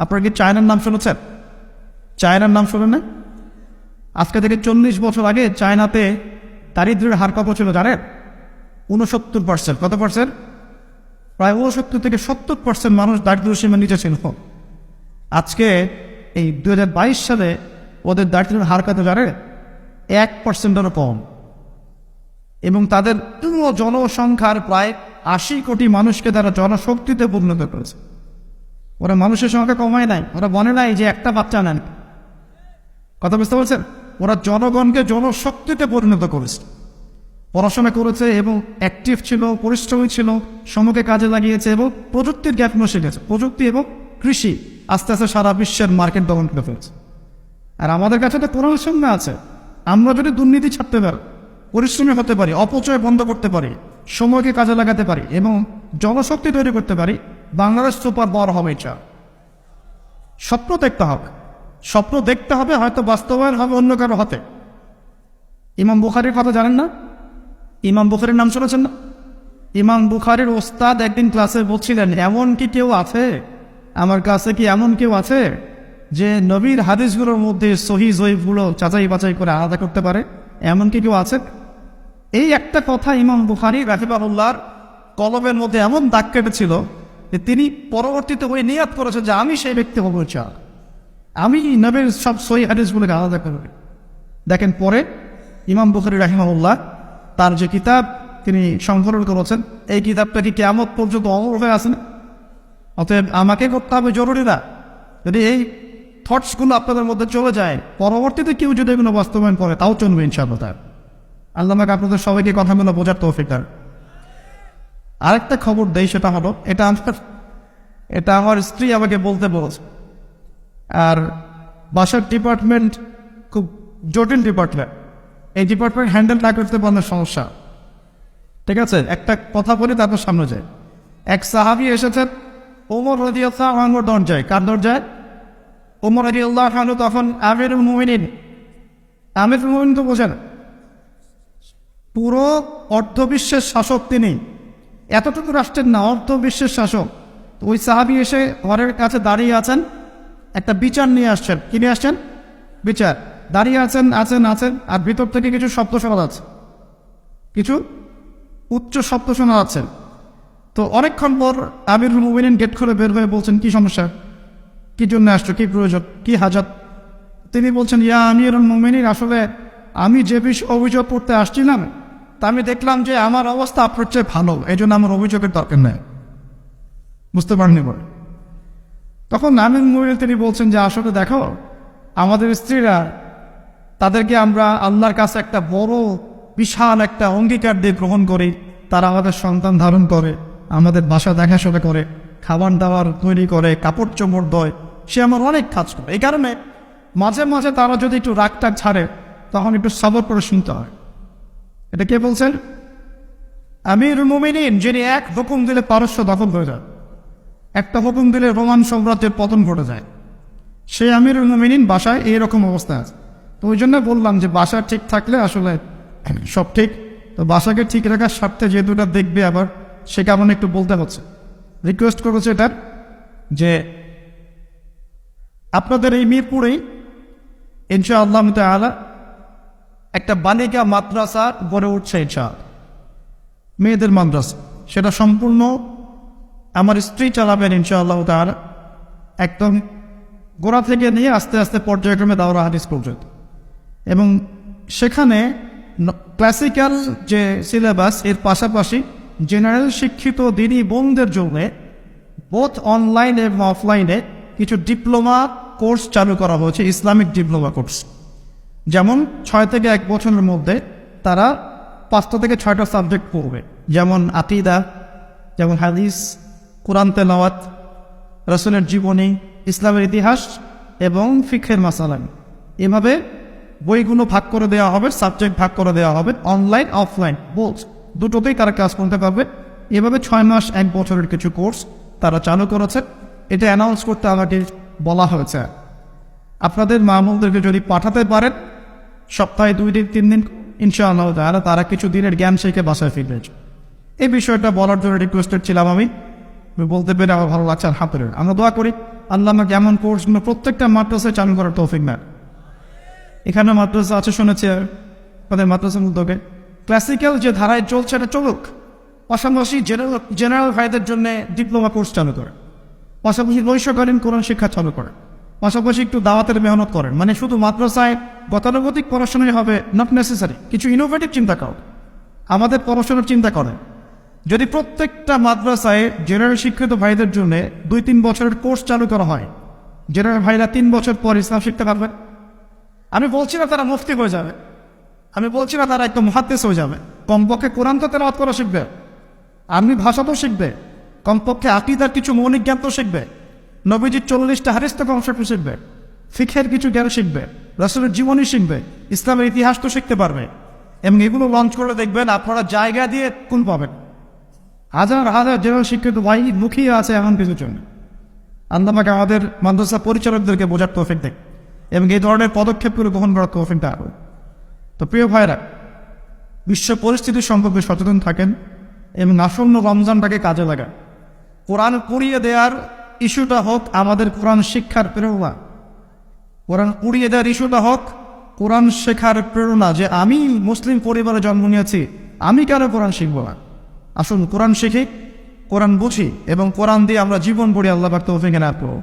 আপনারা কি চায়নার নাম শুনেছেন? চায়নার নাম শোনেন না? আজকে থেকে 40 বছর আগে চায়নাতে দারিদ্র্যের হার কত ছিল জানেন? 69%। কত পার্সেন্ট? প্রায় 69 থেকে 70% মানুষ দারিদ্র্য সীমার নিচে ছিল। আজকে এই 2022 সালে ওদের দারিদ্র্যের হার কত জানেন? 1%-এরও কম। এবং তাদের পুরো জনসংখ্যার প্রায় 80 কোটি মানুষকে তারা জনশক্তিতে পরিণত করেছে। ওরা মানুষের সংখ্যা কমায় নাই, ওরা বলে নাই যে একটা বাচ্চা নেন। কথা বুঝতে পারছেন? ওরা জনগণকে জনশক্তিতে পরিণত করেছে, পড়াশোনা করেছে এবং অ্যাক্টিভ ছিল, পরিশ্রমী ছিল, সময়কে কাজে লাগিয়েছে এবং প্রযুক্তির জ্ঞান শিখেছে। প্রযুক্তি এবং কৃষি আস্তে আস্তে সারা বিশ্বের মার্কেট দখল করে ফেলছে। আর আমাদের কাছে তো কোরআনের সঙ্গে আছে, আমরা যদি দুর্নীতি ছাড়তে পারি, পরিশ্রমী হতে পারি, অপচয় বন্ধ করতে পারি, সময়কে কাজে লাগাতে পারি এবং জনশক্তি তৈরি করতে পারি, বাংলাদেশ সুপার পাওয়ার হবে। এটা স্বপ্ন দেখতে হবে, স্বপ্ন দেখতে হবে, হয়তো বাস্তবায়ন হবে অন্য কারো হাতে। ইমাম বুখারীর কথা জানেন না? ইমাম বুখারীর নাম শুনেছেন না? ইমাম বুখারীর ওস্তাদ একদিন ক্লাসে বলছিলেন, এমন কি কেউ আছে, আমার কাছে কি এমন কেউ আছে যে নবীর হাদিসগুলোর মধ্যে সহি জয়ীফগুলো যাচাই বাছাই করে আলাদা করতে পারে? এমন কি কেউ আছে? এই একটা কথা ইমাম বুখারী রাহিমাহুল্লাহর কলমের মধ্যে এমন দাগ কেটেছিল যে তিনি পরবর্তীতে ওই নিয়াত করেছেন যে আমি সেই ব্যক্তি হবো, চাই আমি নবীর সব সহি হাদিসগুলোকে আলাদা করব। দেখেন পরে ইমাম বুখারী রাহিমাহুল্লাহ তার যে কিতাব তিনি সংকলন করেছেন, এই কিতাবটা কি কিয়ামত পর্যন্ত অমর হয়ে আছে না? অতএব আমাকে করতে হবে জরুরি না। যদি এই থটসগুলো আপনাদের মধ্যে চলে যায়, পরবর্তীতে কেউ যদি এগুলো বাস্তবায়ন করে তাও চলবে ইনশাআল্লাহ। তার আল্লাহ আমাকে আপনাদের সবাইকে কথাগুলো বোঝার তৌফিক দান। আরেকটা খবর দেই, সেটা হলো এটা আমার স্ত্রী আমাকে বলতে বলেছে। আর বাসার ডিপার্টমেন্ট খুব জটিল ডিপার্টমেন্ট, এই ডিপার্টমেন্ট হ্যান্ডেল না করতে পারলে সমস্যা। ঠিক আছে, একটা কথা বলি তারপর সামনে যায়। এক সাহাবী এসেছেন ওমর রাদিয়াল্লাহু আনহুর দরজায়। কার দরজায়? ওমর রাদিয়াল্লাহু আনহু তখন আমিরুল মুমিনিন। আমিরুল মুমিনিন তো বোঝেন, পুরো অর্ধবিশ্বের শাসক তিনি, এতটুকু রাষ্ট্রের না, অর্ধবিশ্বের শাসক। ওই সাহাবী এসে ঘরের কাছে দাঁড়িয়ে আছেন, একটা বিচার নিয়ে আসছেন। কি নিয়ে আসছেন? বিচার। দাঁড়িয়ে আছেন আছেন আছেন আর ভিতর থেকে কিছু শব্দ শোনা যাচ্ছে, কিছু উচ্চ শব্দ শোনা যাচ্ছে। তো অনেকক্ষণ পর আমিরুল মুমিনিন গেট খুলে বের হয়ে বলছেন, কি সমস্যা, কি জন্য আসছো, কি প্রয়োজন, কি হাজাত? তিনি বলছেন, ইয়া আমিরুল মুমিনিন, আসলে আমি যে অভিযোগ করতে আসছিলাম তা আমি দেখলাম যে আমার অবস্থা আপনার চেয়ে ভালো, এই জন্য আমার অভিযোগের দরকার নেই। বুঝতে পারেননি বলে তখন আমিরুল মুমিনিন তিনি বলছেন যে আসলে দেখো, আমাদের স্ত্রীরা, তাদেরকে আমরা আল্লাহর কাছে একটা বড় বিশাল একটা অঙ্গীকার দিয়ে গ্রহণ করি। তারা আমাদের সন্তান ধারণ করে, আমাদের বাসা দেখাশোনা করে, খাবার দাবার তৈরি করে, কাপড় চোপড় দেয়, সে আমার অনেক কাজ করে। এই কারণে মাঝে মাঝে তারা যদি একটু রাগ টাগ ছাড়ে তখন একটু সবর করে শুনতে হয়। এটা কে বলছেন? আমিরুল মুমিনিন, যিনি এক হুকুম দিলে পারস্য দখল হয়ে যায়, একটা হুকুম দিলে রোমান সাম্রাজ্যের পতন ঘটে যায়। সেই আমিরুল মুমিনিন বাসায় এইরকম অবস্থা আছে। তো ওই জন্য বললাম যে বাসা ঠিক থাকলে আসলে সব ঠিক। তো বাসাকে ঠিক রাখার স্বার্থে যে দুটা দেখবে আবার, সে কারণে একটু বলতে হচ্ছে, রিকোয়েস্ট করেছে এটার যে আপনাদের এই মিরপুরেই ইনশাআল্লাহ তাআলা একটা বালিকা মাদ্রাসা গড়ে উঠছে, ইনশাআল্লাহ মেয়েদের মাদ্রাসা। সেটা সম্পূর্ণ আমার স্ত্রী চালাবেন ইনশাআল্লাহ তাআলা, একদম গোড়া থেকে নিয়ে আস্তে আস্তে পর্যায়ক্রমে দাওরা হাদিস পর্যন্ত। এবং সেখানে ক্লাসিক্যাল যে সিলেবাস, এর পাশাপাশি জেনারেল শিক্ষিত দিনী বোনদের জন্য বোথ অনলাইন এবং অফলাইনে কিছু ডিপ্লোমা কোর্স চালু করা হয়েছে, ইসলামিক ডিপ্লোমা কোর্স। যেমন 6 থেকে 1 বছরের মধ্যে তারা 5টা থেকে 6টা সাবজেক্ট পড়বে, যেমন আকিদা, যেমন হাদিস, কোরআন তেলাওয়াত, রাসূলের জীবনী, ইসলামের ইতিহাস এবং ফিকহের মাসালা। এভাবে বইগুলো ভাগ করে দেওয়া হবে, সাবজেক্ট ভাগ করে দেওয়া হবে, অনলাইন অফলাইন বোথ দুটোতেই তারা ক্লাস করতে পারবে। এভাবে 6 মাস 1 বছরের কিছু কোর্স তারা চালু করেছে। এটা অ্যানাউন্স করতে আমাকে বলা হয়েছে। আপনাদের মামুনদেরকে যদি পাঠাতে পারেন সপ্তাহে 2 দিন 3 দিন, ইনশাআল্লাহ তারা কিছু দিনের জ্ঞান শিখে বাসায় ফিরবে। এই বিষয়টা বলার জন্য রিকোয়েস্টেড ছিলাম আমি। আমি বলতে পেরে আমার ভালো লাগছে আলহামদুলিল্লাহ। আমরা দোয়া করি আল্লাহ আমাকে এমন কোর্সগুলো প্রত্যেকটা মাদ্রাসায় চালু করার তৌফিক দেন। এখানে মাদ্রাসা আছে শুনেছি, আমাদের মাদ্রাসার উদ্যোগে ক্লাসিক্যাল যে ধারায় চলছে এটা চলুক, পাশাপাশি জেনারেল ভাইদের জন্য ডিপ্লোমা কোর্স চালু করে, পাশাপাশি নৈশকালীন কোরআন শিক্ষা চালু করে, পাশাপাশি একটু দাওয়াতের মেহনত করেন। মানে শুধু মাদ্রাসায় গতানুগতিক পড়াশোনাই হবে নট নেসেসারি, কিছু ইনোভেটিভ চিন্তা করো, আমাদের পড়াশোনার চিন্তা করেন। যদি প্রত্যেকটা মাদ্রাসায় জেনারেল শিক্ষিত ভাইদের জন্য 2-3 বছরের কোর্স চালু করা হয়, জেনারেল ভাইরা 3 বছর পর ইসলাম শিখতে পারবেন। আমি বলছি না তারা মুফতি হয়ে যাবে, আমি বলছি না তারা একদম মুহাদ্দিস হয়ে যাবে, কমপক্ষে কোরআন তো তেলাওয়াত করা শিখবে, আরবি ভাষা তো শিখবে, কমপক্ষে আকীদার কিছু মৌলিক জ্ঞান তো শিখবে, নবীজির 40টা হাদিস তো কমপক্ষে শিখবে, ফিকহের কিছু জ্ঞান শিখবে, রাসূলের জীবনী শিখবে, ইসলামের ইতিহাস তো শিখতে পারবে। এবং এগুলো লঞ্চ করে দেখবেন আপনারা জায়গা দিয়ে কোন পাবেন। হাজার হাজার জেনারেল শিক্ষিত ভাই মুখিয়ে আছে এমন কিছু জন্য। আল্লাহ পাক আমাদের মাদ্রাসা পরিচালকদেরকে বোঝার তৌফিক দেয় এবং এই ধরনের পদক্ষেপগুলো গ্রহণ করার তৌফিক দেয়। তো প্রিয় ভাইরা, বিশ্ব পরিস্থিতি সম্পর্কে সচেতন থাকেন এবং আসন্ন রমজানটাকে কাজে লাগান। কোরআন পড়িয়ে দেওয়ার ইস্যুটা হোক আমাদের কোরআন শিক্ষার প্রেরণা, কোরআন পড়িয়ে দেওয়ার ইস্যুটা হোক কোরআন শেখার প্রেরণা, যে আমি মুসলিম পরিবারে জন্ম নিয়েছি, আমি কেন কোরআন শিখব না। আসুন কোরআন শিখি, কোরআন বুঝি এবং কোরআন দিয়ে আমরা জীবন পড়ি। আল্লাহ পাক তৌফিক এনায়েত করুন।